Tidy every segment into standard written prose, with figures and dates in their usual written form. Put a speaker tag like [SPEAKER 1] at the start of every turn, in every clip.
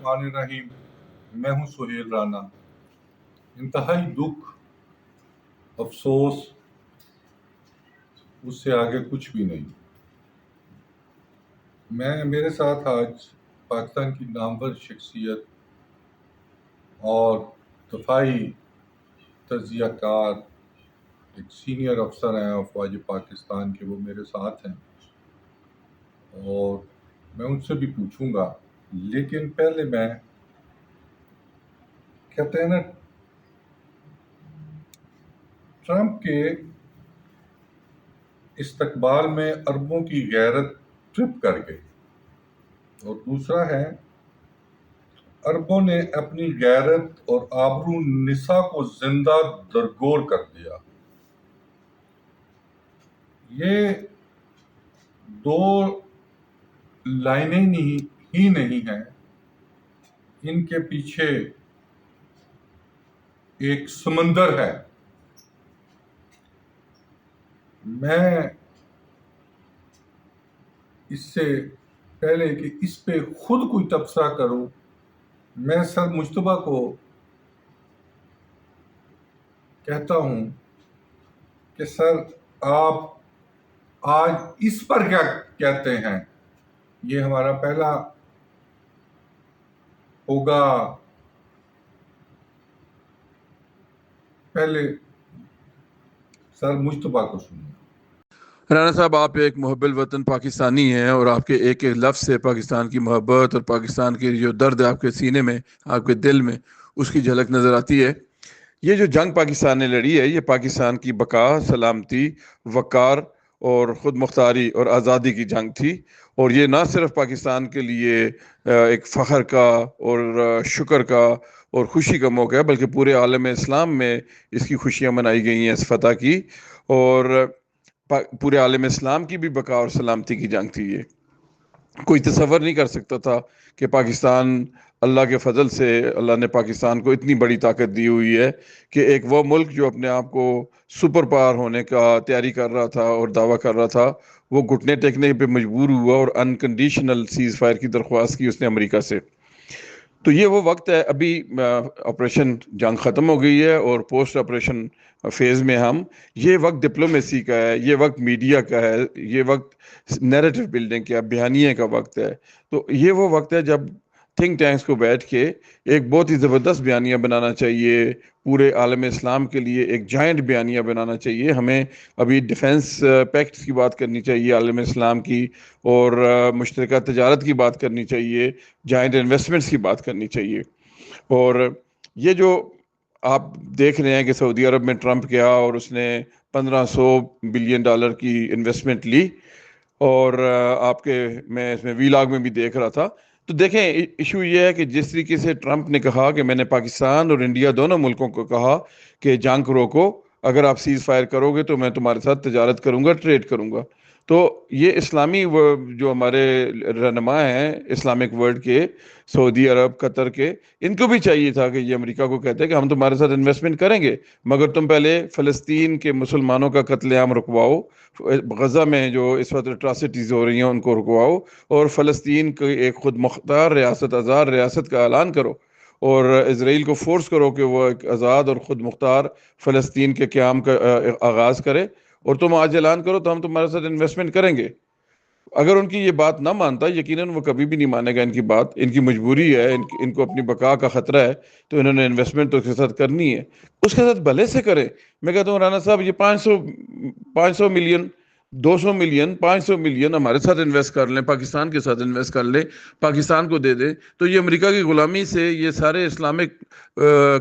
[SPEAKER 1] الرحمن الرحیم. میں ہوں سہیل رانا. انتہائی دکھ، افسوس، اس سے آگے کچھ بھی نہیں. میرے ساتھ آج پاکستان کی نامور شخصیت اور دفاعی تجزیہ کار ایک سینئر افسر ہیں افواج پاکستان کے، وہ میرے ساتھ ہیں اور میں ان سے بھی پوچھوں گا. لیکن پہلے میں کہتے ہیں نا، ٹرمپ کے استقبال میں اربوں کی غیرت ٹرپ کر گئی، اور دوسرا ہے اربوں نے اپنی غیرت اور آبرو نساء کو زندہ درگور کر دیا. یہ دو لائنیں ہی نہیں ہیں، ان کے پیچھے ایک سمندر ہے. میں اس سے پہلے کہ اس پہ خود کوئی تبصرہ کروں، میں سر مجتبیٰ کو کہتا ہوں کہ سر آپ آج اس پر کیا کہتے ہیں. یہ ہمارا پہلا ہوگا. پہلے سر مجتبیٰ کو سنیں.
[SPEAKER 2] رانا صاحب، آپ ایک محب الوطن پاکستانی ہیں اور آپ کے ایک ایک لفظ سے پاکستان کی محبت اور پاکستان کی جو درد آپ کے سینے میں، آپ کے دل میں، اس کی جھلک نظر آتی ہے. یہ جو جنگ پاکستان نے لڑی ہے، یہ پاکستان کی بقا، سلامتی، وقار اور خود مختاری اور آزادی کی جنگ تھی. اور یہ نہ صرف پاکستان کے لیے ایک فخر کا اور شکر کا اور خوشی کا موقع ہے، بلکہ پورے عالم اسلام میں اس کی خوشیاں منائی گئی ہیں، اس فتح کی. اور پورے عالم اسلام کی بھی بقا اور سلامتی کی جنگ تھی. یہ کوئی تصور نہیں کر سکتا تھا کہ پاکستان، اللہ کے فضل سے اللہ نے پاکستان کو اتنی بڑی طاقت دی ہوئی ہے کہ ایک وہ ملک جو اپنے آپ کو سپر پاور ہونے کا تیاری کر رہا تھا اور دعویٰ کر رہا تھا، وہ گھٹنے ٹیکنے پہ مجبور ہوا اور انکنڈیشنل سیز فائر کی درخواست کی اس نے امریکہ سے. تو یہ وہ وقت ہے، ابھی آپریشن جنگ ختم ہو گئی ہے اور پوسٹ آپریشن فیز میں ہم. یہ وقت ڈپلومیسی کا ہے، یہ وقت میڈیا کا ہے، یہ وقت نیریٹو بلڈنگ کا، بیانیے کا وقت ہے. تو یہ وہ وقت ہے جب تھنک ٹینکس کو بیٹھ کے ایک بہت ہی زبردست بیانیہ بنانا چاہیے پورے عالم اسلام کے لیے. ایک جائنٹ بیانیہ بنانا چاہیے. ہمیں ابھی ڈیفنس پیکٹس کی بات کرنی چاہیے عالم اسلام کی، اور مشترکہ تجارت کی بات کرنی چاہیے، جائنٹ انویسٹمنٹس کی بات کرنی چاہیے. اور یہ جو آپ دیکھ رہے ہیں کہ سعودی عرب میں ٹرمپ گیا اور اس نے $1500 بلین کی انویسٹمنٹ لی، اور آپ کے میں اس میں ویلاگ میں بھی دیکھ رہا تھا. تو دیکھیں، ایشو یہ ہے کہ جس طریقے سے ٹرمپ نے کہا کہ میں نے پاکستان اور انڈیا دونوں ملکوں کو کہا کہ جنگ کو روکو، اگر آپ سیز فائر کرو گے تو میں تمہارے ساتھ تجارت کروں گا، ٹریڈ کروں گا. تو یہ اسلامی جو ہمارے رہنما ہیں اسلامک ورلڈ کے، سعودی عرب، قطر کے، ان کو بھی چاہیے تھا کہ یہ امریکہ کو کہتے ہیں کہ ہم تمہارے ساتھ انویسٹمنٹ کریں گے، مگر تم پہلے فلسطین کے مسلمانوں کا قتل عام رکواؤ، غزہ میں جو اس وقت اٹراسٹیز ہو رہی ہیں ان کو رکواؤ، اور فلسطین کو ایک خود مختار ریاست، آزاد ریاست کا اعلان کرو، اور اسرائیل کو فورس کرو کہ وہ ایک آزاد اور خود مختار فلسطین کے قیام کا آغاز کرے. اور تم آج اعلان کرو تو ہم تمہارے ساتھ انویسٹمنٹ کریں گے. اگر ان کی یہ بات نہ مانتا، یقیناً وہ کبھی بھی نہیں مانے گا ان کی بات، ان کی مجبوری ہے، ان کو اپنی بقا کا خطرہ ہے، تو انہوں نے انویسٹمنٹ تو اس کے ساتھ کرنی ہے. اس کے ساتھ بھلے سے کریں. میں کہتا ہوں رانا صاحب، یہ 500 ملین، 200 ملین، 500 ملین ہمارے ساتھ انویسٹ کر لیں، پاکستان کے ساتھ انویسٹ کر لیں، پاکستان کو دے دیں، تو یہ امریکہ کی غلامی سے یہ سارے اسلامک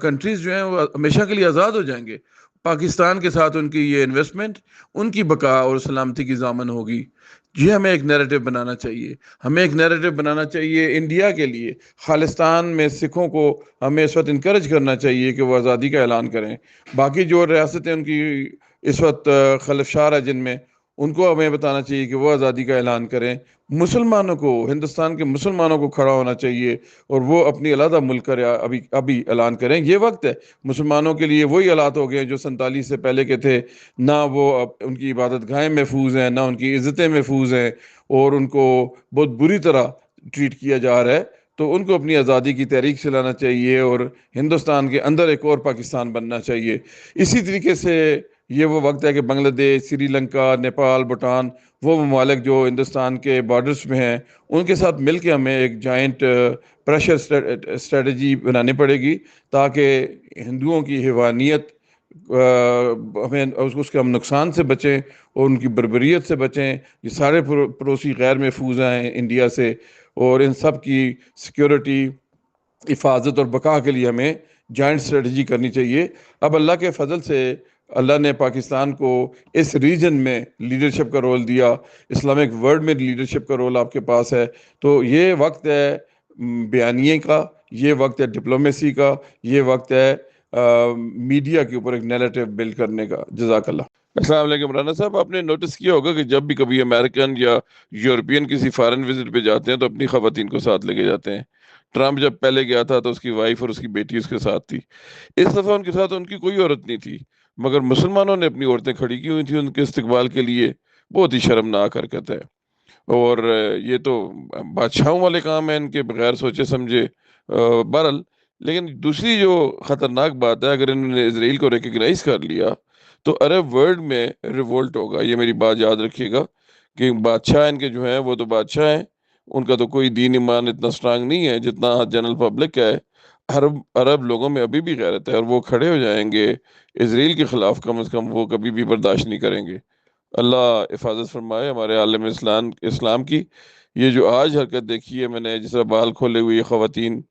[SPEAKER 2] کنٹریز جو ہیں وہ ہمیشہ کے لیے آزاد ہو جائیں گے. پاکستان کے ساتھ ان کی یہ انویسٹمنٹ ان کی بقا اور سلامتی کی ضامن ہوگی. یہ ہمیں ایک نیریٹو بنانا چاہیے. ہمیں ایک نیریٹو بنانا چاہیے انڈیا کے لیے. خالصتان میں سکھوں کو ہمیں اس وقت انکریج کرنا چاہیے کہ وہ آزادی کا اعلان کریں. باقی جو ریاستیں ان کی اس وقت خلفشار ہے جن میں، ان کو ہمیں بتانا چاہیے کہ وہ آزادی کا اعلان کریں. مسلمانوں کو، ہندوستان کے مسلمانوں کو کھڑا ہونا چاہیے اور وہ اپنی علیحدہ ملک کا ابھی اعلان کریں. یہ وقت ہے. مسلمانوں کے لیے وہی حالات ہو گئے جو 47 سے پہلے کے تھے. نہ وہ ان کی عبادت گاہیں محفوظ ہیں، نہ ان کی عزتیں محفوظ ہیں، اور ان کو بہت بری طرح ٹریٹ کیا جا رہا ہے. تو ان کو اپنی آزادی کی تحریک چلانا چاہیے اور ہندوستان کے اندر ایک اور پاکستان بننا چاہیے. اسی طریقے سے یہ وہ وقت ہے کہ بنگلہ دیش، سری لنکا، نیپال، بھوٹان، وہ ممالک جو ہندوستان کے بارڈرز میں ہیں، ان کے ساتھ مل کے ہمیں ایک جائنٹ پریشر اسٹریٹجی بنانی پڑے گی تاکہ ہندوؤں کی حیوانیت ہمیں اس کے ہم نقصان سے بچیں اور ان کی بربریت سے بچیں. یہ سارے پڑوسی غیر محفوظ ہیں انڈیا سے، اور ان سب کی سیکیورٹی، حفاظت اور بقا کے لیے ہمیں جوائنٹ اسٹریٹجی کرنی چاہیے. اب اللہ کے فضل سے اللہ نے پاکستان کو اس ریجن میں لیڈرشپ کا رول دیا، اسلامک ورلڈ میں لیڈرشپ کا رول آپ کے پاس ہے. تو یہ وقت ہے بیانیے کا، یہ وقت ہے ڈپلومیسی کا، یہ وقت ہے میڈیا کے اوپر ایک نیریٹو بلڈ کرنے کا. جزاک اللہ. السلام علیکم مولانا صاحب. آپ نے نوٹس کیا ہوگا کہ جب بھی کبھی امریکن یا یورپین کسی فارن وزٹ پہ جاتے ہیں تو اپنی خواتین کو ساتھ لے کے جاتے ہیں. ٹرمپ جب پہلے گیا تھا تو اس کی وائف اور اس کی بیٹی اس کے ساتھ تھی. اس دفعہ ان کے ساتھ ان کی کوئی عورت نہیں تھی، مگر مسلمانوں نے اپنی عورتیں کھڑی کی ہوئی تھیں ان کے استقبال کے لیے. بہت ہی شرمناک حرکت ہے. اور یہ تو بادشاہوں والے کام ہیں ان کے، بغیر سوچے سمجھے. بہرحال، لیکن دوسری جو خطرناک بات ہے، اگر انہوں نے اسرائیل کو ریکگنائز کر لیا تو عرب ورلڈ میں ریولٹ ہوگا. یہ میری بات یاد رکھیے گا کہ بادشاہ ان کے جو ہیں وہ تو بادشاہ ہیں، ان کا تو کوئی دین ایمان اتنا سٹرانگ نہیں ہے جتنا جنرل پبلک ہے. عرب لوگوں میں ابھی بھی غیرت ہے اور وہ کھڑے ہو جائیں گے اسرائیل کے خلاف. کم از کم وہ کبھی بھی برداشت نہیں کریں گے. اللہ حفاظت فرمائے ہمارے عالم اسلام کی. یہ جو آج حرکت دیکھی ہے میں نے، جس طرح بال کھولے ہوئے یہ خواتین،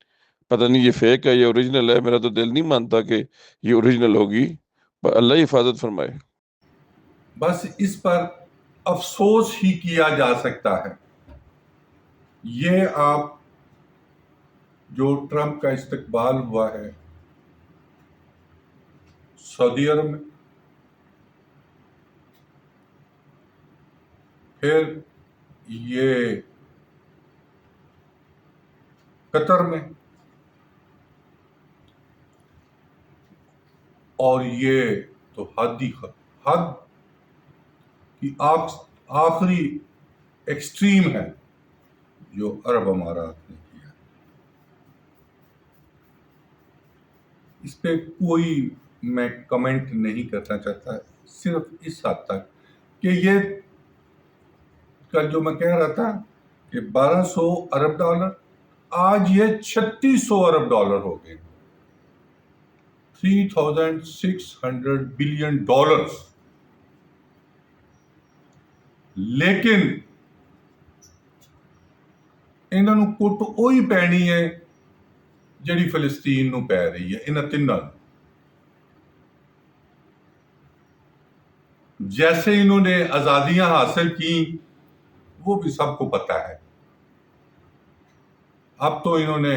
[SPEAKER 2] پتہ نہیں یہ فیک ہے یا اوریجنل ہے. میرا تو دل نہیں مانتا کہ یہ اوریجنل ہوگی. اللہ حفاظت فرمائے.
[SPEAKER 1] بس اس پر افسوس ہی کیا جا سکتا ہے. یہ آپ جو ٹرمپ کا استقبال ہوا ہے سعودی عرب میں، پھر یہ قطر میں، اور یہ تو حد کی آخری ایکسٹریم ہے جو عرب امارات نے کیا. اس پہ کوئی میں کمنٹ نہیں کرنا چاہتا، صرف اس حد تک کہ یہ کل جو میں کہہ رہا تھا کہ 1200 ارب ڈالر، آج یہ 3600 ارب ڈالر ہو گئے. 3600 بلین ڈالرز. لیکن انہوں نے کٹ وہی پینی ہے جڑی فلسطین نو پی رہی ہے. انہاں تیناں جیسے انہوں نے آزادیاں حاصل کی وہ بھی سب کو پتا ہے. اب تو انہوں نے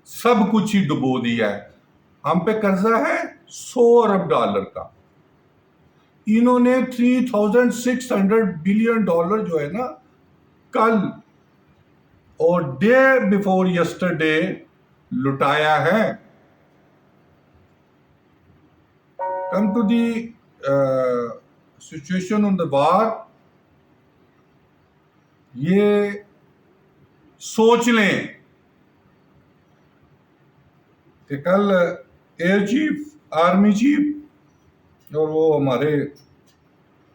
[SPEAKER 1] سب کچھ ہی ڈبو دیا ہے. ہم پہ قرضہ ہے 100 ارب ڈالر کا. انہوں نے 3600 بلین ڈالر جو ہے نا کل اور ڈے بیفور یسٹرڈے لٹایا ہے. Come to the situation on the war. یہ سوچ لیں کہ کل ایئر چیف، آرمی چیف اور وہ ہمارے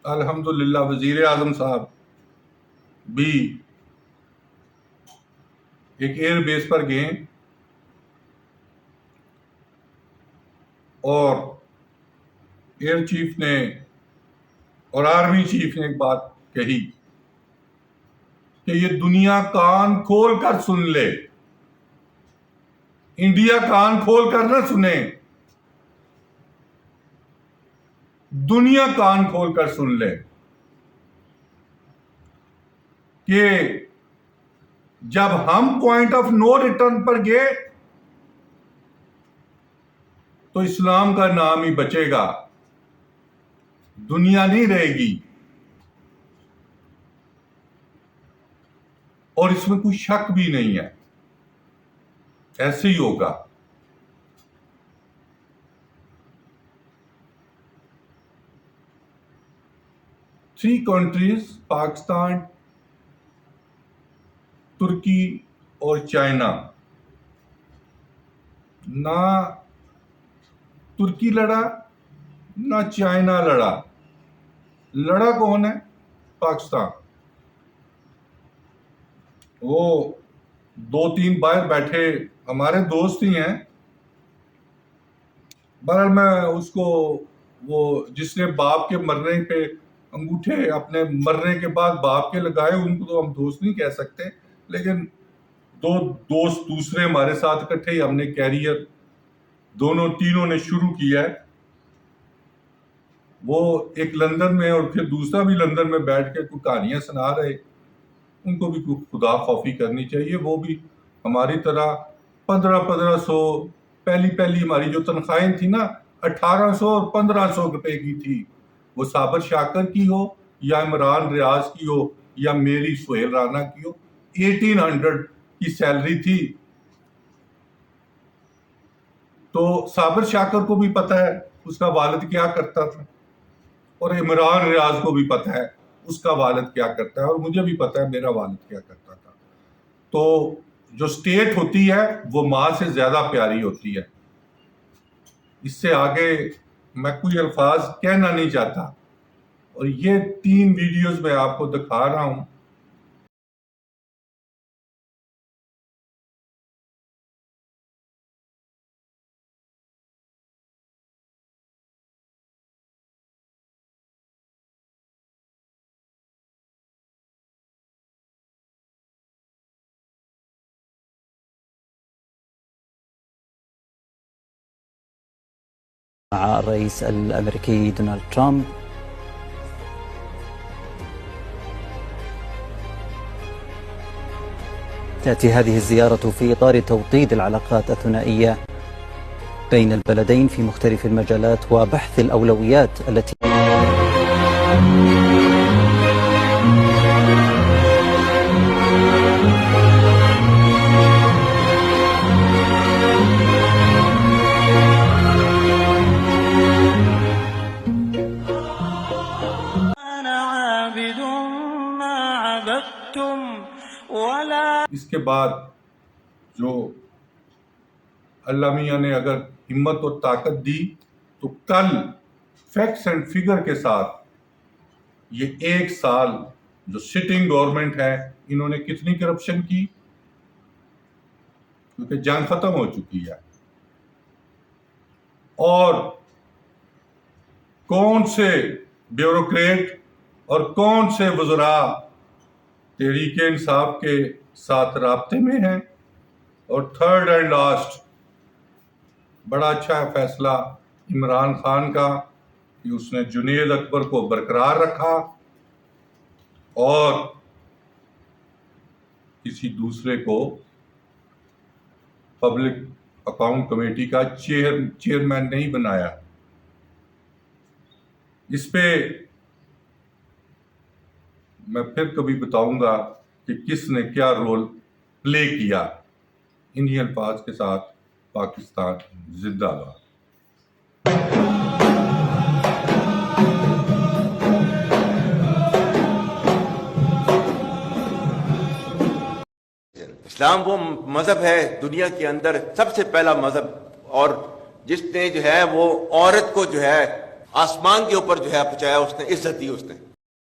[SPEAKER 1] الحمدللہ وزیر اعظم صاحب بھی ایک ایئر بیس پر گئے اور ایئر چیف نے اور آرمی چیف نے ایک بات کہی کہ یہ دنیا کان کھول کر سن لے. انڈیا کان کھول کر نہ سنے، دنیا کان کھول کر سن لے کہ جب ہم پوائنٹ آف نو ریٹرن پر گئے تو اسلام کا نام ہی بچے گا، دنیا نہیں رہے گی. اور اس میں کوئی شک بھی نہیں ہے، ایسے ہی ہوگا. تھری کنٹریز، پاکستان، ترکی اور چائنا. نہ ترکی لڑا نہ چائنا لڑا. لڑا کون ہے؟ پاکستان. وہ 2-3 باہر بیٹھے ہمارے دوست ہی ہیں. بہرحال میں اس کو، وہ جس نے باپ کے مرنے پہ انگوٹھے اپنے مرنے کے بعد باپ کے لگائے، ان کو تو ہم دوست نہیں کہہ سکتے، لیکن 2 دوست دوسرے ہمارے ساتھ اکٹھے ہی ہم نے کیریئر تینوں نے شروع کیا ہے. وہ ایک لندن میں اور پھر دوسرا بھی لندن میں بیٹھ کے کوئی کہانیاں سنا رہے. ان کو بھی خدا خوفی کرنی چاہیے. وہ بھی ہماری طرح 1500 پہلی ہماری جو تنخواہیں تھی نا 1800 اور 1500 روپے کی تھی. وہ صابر شاکر کی ہو یا عمران ریاض کی ہو یا میری سہیل رانا کی ہو، 1800 کی سیلری تھی. تو صابر شاکر کو بھی پتہ ہے اس کا والد کیا کرتا تھا، اور عمران ریاض کو بھی پتہ ہے اس کا والد کیا کرتا ہے، اور مجھے بھی پتہ ہے میرا والد کیا کرتا تھا. تو جو سٹیٹ ہوتی ہے وہ ماں سے زیادہ پیاری ہوتی ہے. اس سے آگے میں کوئی الفاظ کہنا نہیں چاہتا. اور یہ 3 ویڈیوز میں آپ کو دکھا رہا ہوں.
[SPEAKER 3] مع الرئيس الأمريكي دونالد ترامب. تأتي هذه الزيارة في إطار توطيد العلاقات الثنائية بين البلدين في مختلف المجالات وبحث الأولويات التي
[SPEAKER 1] اس کے بعد جو اللہ میاں نے اگر ہمت اور طاقت دی تو کل فیکٹس اینڈ فگر کے ساتھ یہ 1 سال جو سٹنگ گورنمنٹ ہے انہوں نے کتنی کرپشن کی، کیونکہ جنگ ختم ہو چکی ہے، اور کون سے بیوروکریٹ اور کون سے وزراء تحریک انصاف کے ساتھ رابطے میں ہیں. اور تھرڈ اینڈ لاسٹ بڑا اچھا ہے فیصلہ عمران خان کا کہ اس نے جنید اکبر کو برقرار رکھا اور کسی دوسرے کو پبلک اکاؤنٹ کمیٹی کا چیئرمین نہیں بنایا. اس پہ میں پھر کبھی بتاؤں گا کہ کس نے کیا رول پلے کیا. انہی الفاظ کے ساتھ پاکستان زندہ باد.
[SPEAKER 4] اسلام وہ مذہب ہے دنیا کے اندر سب سے پہلا مذہب، اور جس نے جو ہے وہ عورت کو جو ہے آسمان کے اوپر جو ہے پہنچایا، اس نے عزت دی. اس نے